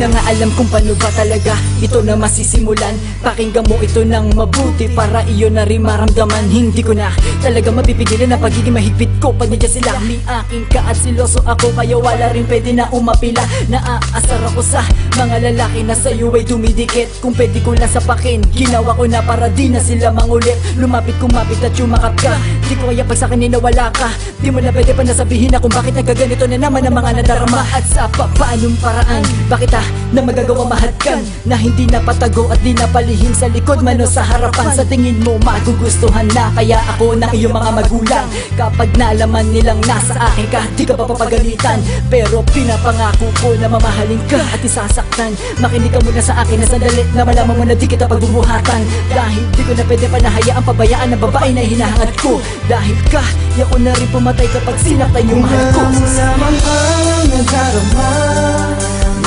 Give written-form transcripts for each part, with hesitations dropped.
na nga alam kung paano ba talaga ito na masisimulan. Pakinggan mo ito ng mabuti para iyo na rin maramdaman. Hindi ko na talaga mapipigilan na pagiging mahigpit ko pag nandiyan sila. May aking ka at siloso ako, kaya wala rin pwede na umapila. Naaasar ako sa mga lalaki na sa'yo ay dumidikit. Kung pwede ko lang sapakin, ginawa ko na para di na sila mangulit. Lumapit kumapit at yumakap ka, di ko kaya pag sa'kin nawala ka. Di mo na pwede pa nasabihin na kung bakit nagaganito na naman ang mga nadarama. At sa paanong paraan, bakit na magagawa mahadkan na hindi napatago at di napalihim sa likod man o sa harapan. Sa tingin mo magugustuhan na kaya ako ng iyong mga magulang. Kapag nalaman nilang nasa akin ka, di ka pa papagalitan. Pero pinapangako ko na mamahalin ka at isasaktan. Makinig ka muna sa akin na sandali na malaman mo na di kita pagbubuhatan. Dahil di ko na pwede panahayaang pabayaan ng babae na hinahangad ko. Dahil kaya ko na rin pumatay kapag sinaktan yung mahal ko. Kung lamang ang nadarama,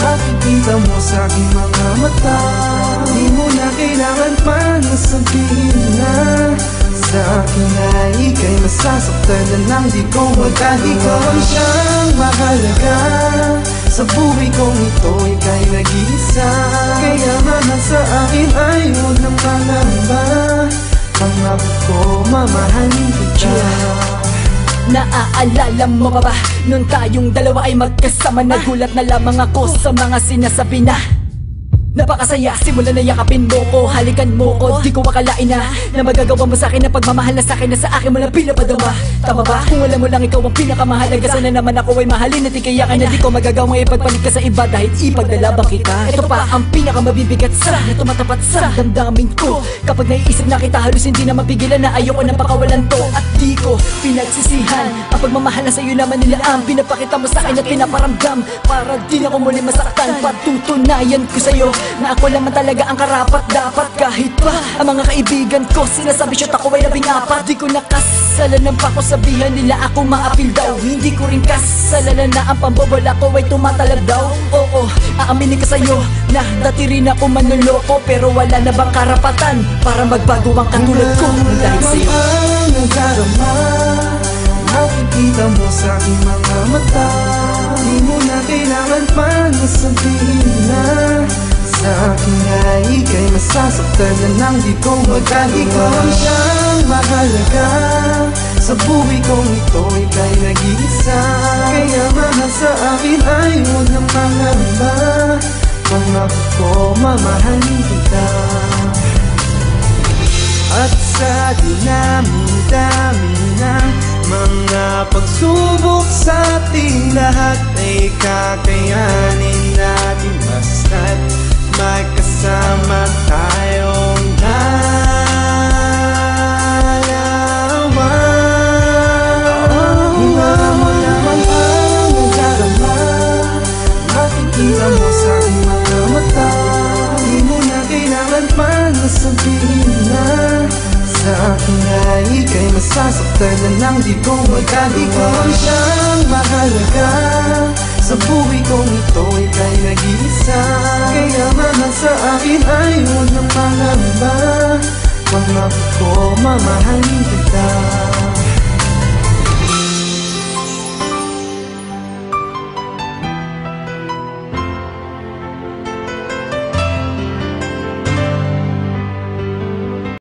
makikita mo sa aking mga mata. Di mo na kailangan pa na sabihin na sa akin ay ika'y masasaktan na nang di ko magagawa. Ikaw ang siyang mahalaga sa buhay kong ito, ika'y nag-iisa. Kaya mahal sa akin ay huwag nang malamba. Pangako ko mamahalin kita. Naaalala mo pa ba nung tayong dalawa ay magkasama? Nagulat na lamang ako sa mga sinasabi na napakasaya, simulan na yakapin mo ko, halikan mo ko. Di ko akalain na magagawa mo sa akin na pagmamahal na sa akin na sa akin mo lang pinapadama. Tama ba? Kung alam mo lang ikaw ang pinakamahalaga, sana naman ako ay mahalin at ikayakan na di ko magagawang ipagpalit ka sa iba dahil ipaglalabang kita. Ito pa ang pinakamabibigat sa na tumatapat sa damdamin ko. Kapag naiisip na kita, halos hindi na mapigilan na ayoko nang pakawalan to. At di ko pinagsisihan ang pagmamahal na sa'yo naman nila ang pinapakita mo sa akin at pinaparamdam. Para di na ko muli masaktan, patutunayan ko sa'yo na ako naman talaga ang karapat dapat. Kahit pa ang mga kaibigan ko sinasabi shoot ako ay 14. Di ko nakasalanan pa ko sabihan nila ako maapil daw. Hindi ko rin kasalanan na ang pambobola ko ay tumatalab daw. Oo, aaminin ka sa'yo na dati rin ako manloloko, pero wala na bang karapatan para magbago ang katulad ko dahil sa'yo. Ang nadarama, makikita mo sa aking mga mata. Di mo na kailangan pa na sabihin na sa akin ay ika'y masasaktan na nang di ko magagawa. Ikaw ang siyang mahalaga sa buhay kong ito, ika'y nag-iisa. Kaya mahal sa akin ay huwag nang malamba. Pangako ko mamahalin kita. At sa dinami-dami ng mga pagsubok sa ating lahat ay kakayanin natin basta't magkasama tayong dalawa. Alam mo naman ang nadarama, makikita mo sa aking mga mata. Di mo na kailangan pa na sabihin na sa akin ay ika'y masasaktan na nang di ko magagawa. Ikaw ang siyang mahalaga sa buhay kong ito, ika'y nag-iisa. Kaya mahal sa akin ay huwag nang malamba. Pangako ko mamahalin kita.